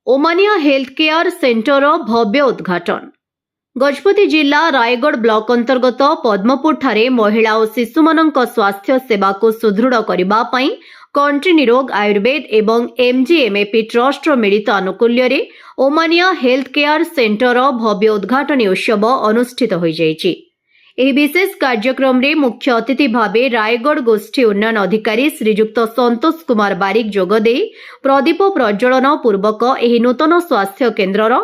ओमानिया health care centre भव्य उद्घाटन। गजपति जिला Raigarh block अंतर्गत पद्मपुर ठारे महिला और शिशु मानक स्वास्थ्य सेवा को सुदृढ़ करने पाई कंट्री निरोग आयुर्वेद एवं एमजीएमएपी ट्रस्ट मिलित आनुकूल्य रे ओमानिया हेल्थ केयर सेंटर भव्य उद्घाटन उत्सव अनुष्ठित हो जाइछि। ଏହି ବିଶେଷ କାର୍ଯ୍ୟକ୍ରମରେ ମୁଖ୍ୟ ଅତିଥି ଭାବେ ରାୟଗଡ଼ ଗୋଷ୍ଠୀ ଉନ୍ନୟନ ଅଧିକାରୀ ଶ୍ରୀଯୁକ୍ତ ସନ୍ତୋଷ କୁମାର ବାରିକ ଯୋଗଦେଇ ପ୍ରଦୀପ ପ୍ରଜ୍ୱଳନ ପୂର୍ବକ ଏହି ନୂତନ ସ୍ୱାସ୍ଥ୍ୟ କେନ୍ଦ୍ରର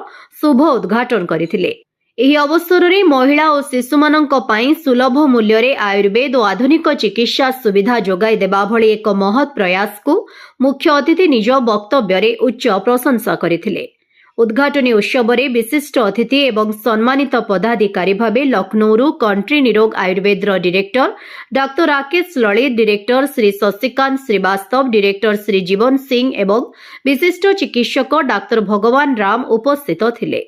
ଶୁଭ ଉଦ୍ଘାଟନ କରିଥିଲେ। ଏହି ଅବସରରେ ମହିଳା ଓ ଶିଶୁମାନଙ୍କ ପାଇଁ ସୁଲଭ ମୂଲ୍ୟରେ ଆୟୁର୍ବେଦ ଓ ଆଧୁନିକ ଚିକିତ୍ସା ସୁବିଧା ଯୋଗାଇ ଦେବା ଭଳି ଏକ ମହତ୍ ପ୍ରୟାସକୁ ମୁଖ୍ୟ ଅତିଥି ନିଜ ବକ୍ତବ୍ୟରେ ଉଚ୍ଚ ପ୍ରଶଂସା କରିଥିଲେ। उद्घाटनी उत्सव में विशिष्ट अतिथि एवं सम्मानित पदाधिकारी भावे लखनऊ कंट्री निरोग आयुर्वेद director doctor Rakesh Lalit, director Shri Shashikant Srivastava, director Shri Jeevan Singh एवं विशिष्ट चिकित्सक डाक्टर भगवान राम उपस्थित थिले।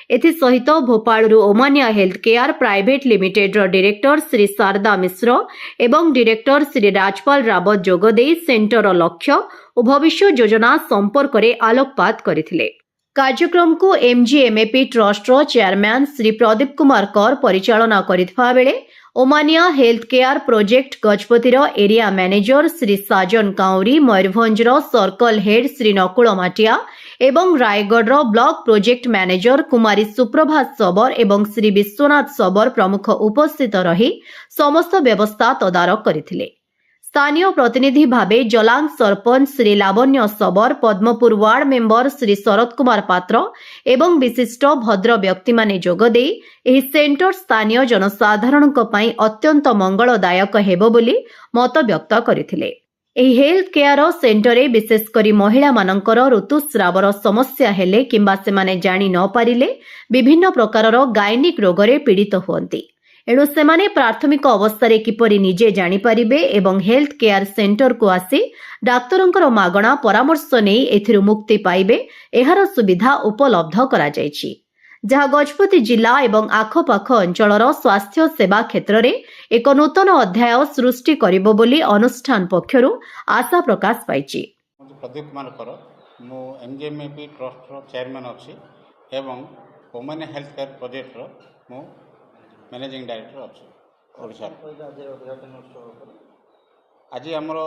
एसहित भोपाल ओमानिया health care private limited director Shri Sharda Mishra एवं डायरेक्टर श्री राजपाल रावत जोगदे सेंटर लक्ष्य और भविष्य योजना संपर्क में आलोकपात करथिले। कार्यक्रम को MGMAP trust chairman Shri Pradeep Kumar Kar परिचालना करिथिबा बेले ओमानिया हेल्थ केयर प्रोजेक्ट गजपतिर एरिया मैनेजर श्री साजन काउरी, मयूरभंजर सर्कल हेड श्री नकुल माटिया एवं Rayagada block project manager Kumari Suprabhat Sabar एवं श्री विश्वनाथ सबर प्रमुख उपस्थित रही समस्त व्यवस्था तदारक करथिले। स्थानीय प्रतिनिधि भावे जलांग सरपंच श्री लावण्य सबर, पद्मपुर वार्ड मेंबर श्री शरद कुमार पात्र एवं विशिष्ट भद्र व्यक्ति माने जोगदे एही सेंटर स्थानीय जनसाधारणक पई अत्यंत मंगलदायक हेबो बोली मत व्यक्त करथिले। एही हेल्थ केयर सेंटर रे विशेष करी महिला मानकर ऋतुस्रावर समस्या हेले किंबा सेमाने जानि न पारिले विभिन्न प्रकारर गायनिक रोगरे पीड़ित हुअंती। एणु सेमाने प्राथमिक अवस्था किपरि निजे जानिपारिबे एवं हेल्थ केयर सेंटर को आसी डाक्तरंकर मागणा परामर्श नै एथिरु मुक्ति पाइबे एहार सुविधा उपलब्ध करा जायछि, जहा गजपति जिला एवं आखपाख अंचलर स्वास्थ्य सेवा क्षेत्र में एक नूतन अध्याय सृष्टि करिबो बोली अनुष्ठान पक्षरु आशा प्रकाश पाइछि। प्रदीप कुमार कर मो एमजीएमएपी ट्रस्ट चेयरमैन अछि एवं ओमानिया हेल्थ केयर प्रोजेक्ट मो मैनेजिंग डायरेक्टर अच्छे ओडिशा। आज आमर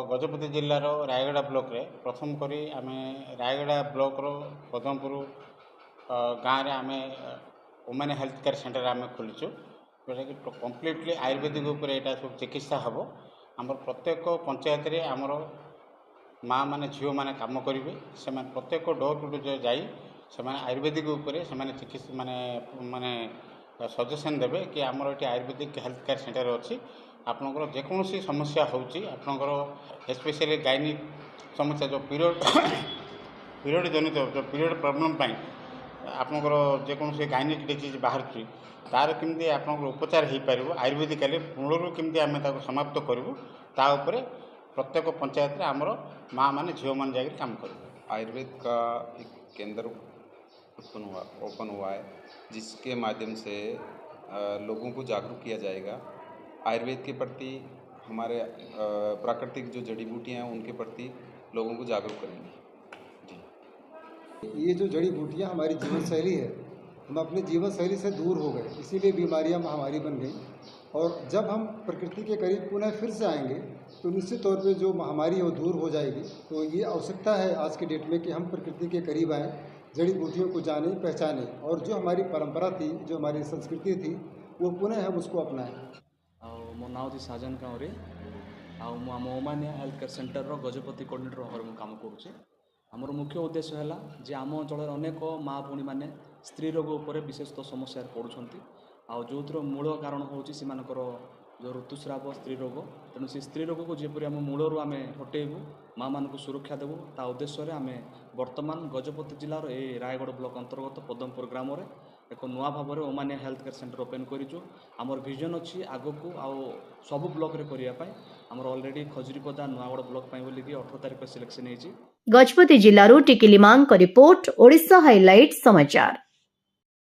गजपति जिलार रायगढ़ ब्लॉक रे प्रथम करी आमे रायगढ़ ब्लॉक रो पद्मपुर गाँव रे आमे ओमानिया हेल्थ केयर सेंटर आमे खोलिचु, जोटा कि कम्प्लीटली आयुर्वेदिक उपर एटा सब चिकित्सा हम। आमर प्रत्येक पंचायत रे आमर माँ माने झील माने काम करेंगे, से प्रत्येक डोर टू डोर जाई से आयुर्वेदिक उपर से चिकित्सा माने माने सजेसन देवे कि आमर ये आयुर्वेदिक हेल्थ केयर सेंटर अच्छी आपंकर जेकोसी समस्या होकर स्पेशली गायनिक समस्या जो पीरियड जनित जो पीरियड प्रॉब्लम आपंकर जेकोसी गायनिक डिजीज बाहर तार केमती आप उपचार हो पार आयुर्वेदिकली मूलर केमती आम समाप्त करूँ ता उपरे प्रत्येक पंचायत रे आमर माँ माने झील मान जाकर काम कर। आयुर्वेद का एक केंद्र ओपन हुआ है जिसके माध्यम से लोगों को जागरूक किया जाएगा। आयुर्वेद के प्रति हमारे प्राकृतिक जो जड़ी बूटियाँ हैं उनके प्रति लोगों को जागरूक करेंगे। जी, ये जो जड़ी बूटियाँ हमारी जीवन शैली है, हम अपने जीवन शैली से दूर हो गए, इसीलिए बीमारियाँ महामारी बन गई। और जब हम प्रकृति के करीब पुनः फिर से आएंगे तो निश्चित तौर पे जो महामारी है वो दूर हो जाएगी। तो ये आवश्यकता है आज के डेट में कि हम प्रकृति के करीब आएँ, जड़ी बूटियों को जाने पहचाने और जो हमारी परंपरा थी, जो हमारी संस्कृति थी, वो पुनः हम उसको अपनाएं। मो नाम थी साजन काउरी आम ओमानिया health care centre Gajapati coordinator भाव में काम करुचे। आमर मुख्य उद्देश्य है जे आम अंचल अनेक माँ भूणी मैंने स्त्री रोग उपर विशेषतः समस्या पड़ुंट जो मूल कारण हूँ जो ऋतुस्राव स्त्री रोग, तेणु से स्त्री रोग को जेपरी आम मूलर आम हटेबू माँ मान सुरक्षा देवु ता उद्देश्य आम वर्तमान गजपति जिलार ए रायगढ़ ब्लॉक अंतर्गत पद्मपुर ग्राम में एक नुआ भाव में ओमानिया हेल्थ केयर सेंटर ओपन करूँ। आमर विजन अच्छी आगो को सबू ब्लॉक रे करने आमर ऑलरेडी खजुरीपदा नुआगढ़ ब्लॉक बोलिक 18 तारिख सिलेक्शन होती। गजपति जिलूर टिकिली मांग रिपोर्ट, ओडिशा हाइलाइट समाचार।